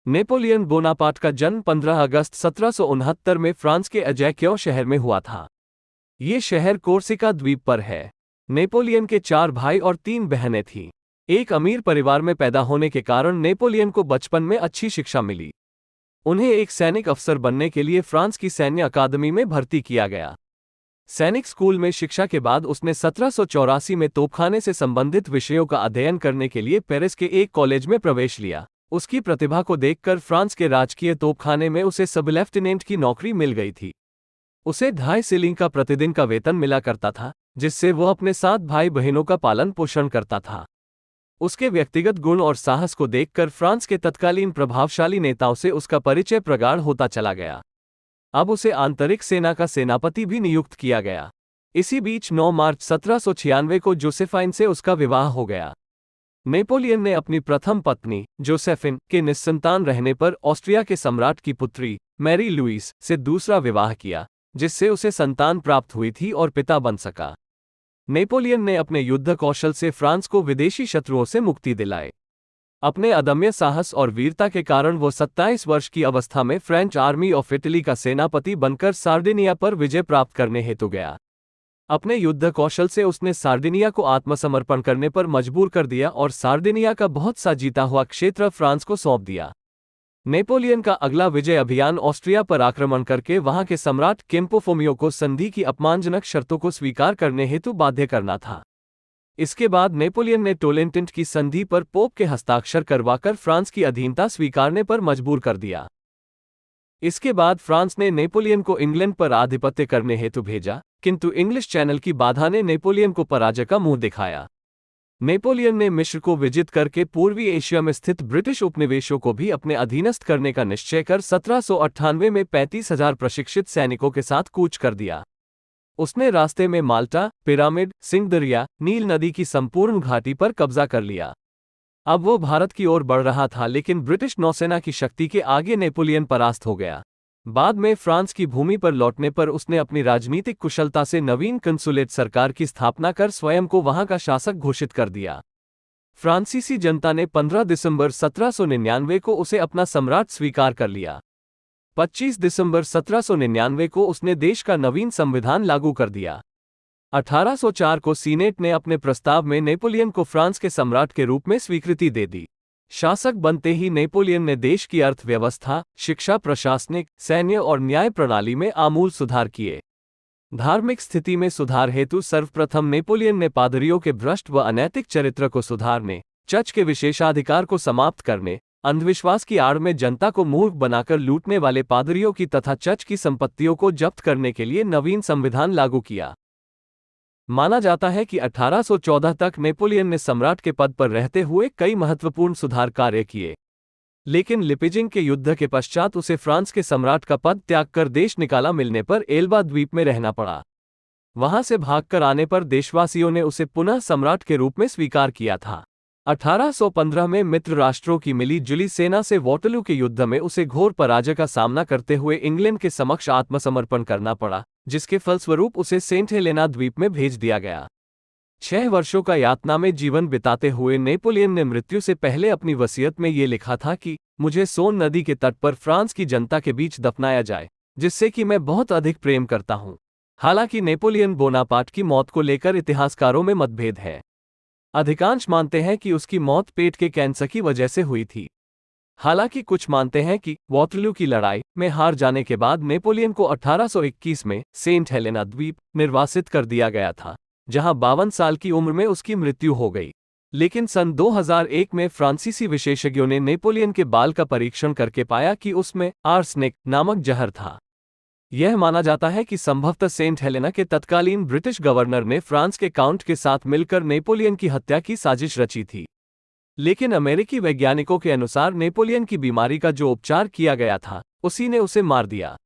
Napoleon Bonaparte का जन्म 15 अगस्त 1769 में फ्रांस के अजैक्यो शहर में हुआ था। ये शहर कोर्सिका द्वीप पर है। नेपोलियन के 4 भाई और 3 बहनें थीं। एक अमीर परिवार में पैदा होने के कारण नेपोलियन को बचपन में अच्छी शिक्षा मिली। उन्हें एक सैनिक अफसर बनने के लिए फ्रांस की सैन्य अकादमी में भर्ती किया गया। सैनिक स्कूल में शिक्षा के बाद उसने 1784 में तोपखाने से संबंधित विषयों का अध्ययन करने के लिए पेरिस के एक कॉलेज में प्रवेश लिया। उसकी प्रतिभा को देखकर फ्रांस के राजकीय तोपखाने में उसे सब लेफ्टिनेंट की नौकरी मिल गई थी। उसे 2.5 शिलिंग का प्रतिदिन का वेतन मिला करता था, जिससे वह अपने 7 भाई बहनों का पालन पोषण करता था। उसके व्यक्तिगत गुण और साहस को देखकर फ्रांस के तत्कालीन प्रभावशाली नेताओं से उसका परिचय प्रगाढ़ होता चला गया। अब उसे आंतरिक सेना का सेनापति भी नियुक्त किया गया। इसी बीच 9 मार्च 1796 को जोसेफाइन से उसका विवाह हो गया। नेपोलियन ने अपनी प्रथम पत्नी जोसेफिन के निस्संतान रहने पर ऑस्ट्रिया के सम्राट की पुत्री मैरी लुईस से दूसरा विवाह किया, जिससे उसे संतान प्राप्त हुई थी और पिता बन सका। नेपोलियन ने अपने युद्ध कौशल से फ्रांस को विदेशी शत्रुओं से मुक्ति दिलाई। अपने अदम्य साहस और वीरता के कारण वो 27 वर्ष की अवस्था में फ्रेंच आर्मी ऑफ इटली का सेनापति बनकर सार्डिनिया पर विजय प्राप्त करने हेतु गया। अपने युद्ध कौशल से उसने सार्डिनिया को आत्मसमर्पण करने पर मजबूर कर दिया और सार्डिनिया का बहुत सा जीता हुआ क्षेत्र फ्रांस को सौंप दिया। नेपोलियन का अगला विजय अभियान ऑस्ट्रिया पर आक्रमण करके वहां के सम्राट केम्पोफोमियो को संधि की अपमानजनक शर्तों को स्वीकार करने हेतु बाध्य करना था। इसके बाद नेपोलियन ने टोलेंटेंट की संधि पर पोप के हस्ताक्षर करवाकर फ्रांस की अधीनता स्वीकारने पर मजबूर कर दिया। इसके बाद फ्रांस ने नेपोलियन को इंग्लैंड पर आधिपत्य करने हेतु भेजा, किंतु इंग्लिश चैनल की बाधा ने नेपोलियन को पराजय का मुंह दिखाया। नेपोलियन ने मिस्र को विजित करके पूर्वी एशिया में स्थित ब्रिटिश उपनिवेशों को भी अपने अधीनस्थ करने का निश्चय कर 1798 में 35,000 प्रशिक्षित सैनिकों के साथ कूच कर दिया। उसने रास्ते में माल्टा, पिरामिड, सिंध दरिया, नील नदी की संपूर्ण घाटी पर कब्जा कर लिया। अब वो भारत की ओर बढ़ रहा था, लेकिन ब्रिटिश नौसेना की शक्ति के आगे नेपोलियन परास्त हो गया। बाद में फ्रांस की भूमि पर लौटने पर उसने अपनी राजनीतिक कुशलता से नवीन कंसुलेट सरकार की स्थापना कर स्वयं को वहां का शासक घोषित कर दिया। फ्रांसीसी जनता ने 15 दिसंबर 1799 को उसे अपना सम्राट स्वीकार कर लिया। 25 दिसंबर 1799 को उसने देश का नवीन संविधान लागू कर दिया। 1804 को सीनेट ने अपने प्रस्ताव में नेपोलियन को फ्रांस के सम्राट के रूप में स्वीकृति दे दी। शासक बनते ही नेपोलियन ने देश की अर्थव्यवस्था, शिक्षा, प्रशासनिक, सैन्य और न्याय प्रणाली में आमूल सुधार किए। धार्मिक स्थिति में सुधार हेतु सर्वप्रथम नेपोलियन ने पादरियों के भ्रष्ट व अनैतिक चरित्र को सुधारने, चर्च के विशेषाधिकार को समाप्त करने, अंधविश्वास की आड़ में जनता को मूर्ख बनाकर लूटने वाले पादरियों की तथा चर्च की संपत्तियों को जब्त करने के लिए नवीन संविधान लागू किया। माना जाता है कि 1814 तक नेपोलियन ने सम्राट के पद पर रहते हुए कई महत्वपूर्ण सुधार कार्य किए, लेकिन लिपिजिंग के युद्ध के पश्चात उसे फ्रांस के सम्राट का पद त्याग कर देश निकाला मिलने पर एल्बा द्वीप में रहना पड़ा। वहां से भागकर आने पर देशवासियों ने उसे पुनः सम्राट के रूप में स्वीकार किया था। 1815 में मित्र राष्ट्रों की मिली जुली सेना से वॉटरलू के युद्ध में उसे घोर पराजय का सामना करते हुए इंग्लैंड के समक्ष आत्मसमर्पण करना पड़ा, जिसके फलस्वरूप उसे सेंट हेलेना द्वीप में भेज दिया गया। 6 वर्षों का यातना में जीवन बिताते हुए नेपोलियन ने मृत्यु से पहले अपनी वसीयत में ये लिखा था कि मुझे सोन नदी के तट पर फ्रांस की जनता के बीच दफनाया जाए, जिससे कि मैं बहुत अधिक प्रेम करता हूं। हालांकि नेपोलियन बोनापार्ट की मौत को लेकर इतिहासकारों में मतभेद है। अधिकांश मानते हैं कि उसकी मौत पेट के कैंसर की वजह से हुई थी। हालांकि कुछ मानते हैं कि वॉटरलू की लड़ाई में हार जाने के बाद नेपोलियन को 1821 में सेंट हेलेना द्वीप निर्वासित कर दिया गया था, जहां 52 साल की उम्र में उसकी मृत्यु हो गई। लेकिन सन 2001 में फ्रांसीसी विशेषज्ञों ने नेपोलियन के बाल का परीक्षण करके पाया कि उसमें आर्सेनिक नामक जहर था। यह माना जाता है कि संभवतः सेंट हेलेना के तत्कालीन ब्रिटिश गवर्नर ने फ्रांस के काउंट के साथ मिलकर नेपोलियन की हत्या की साजिश रची थी। लेकिन अमेरिकी वैज्ञानिकों के अनुसार नेपोलियन की बीमारी का जो उपचार किया गया था, उसी ने उसे मार दिया।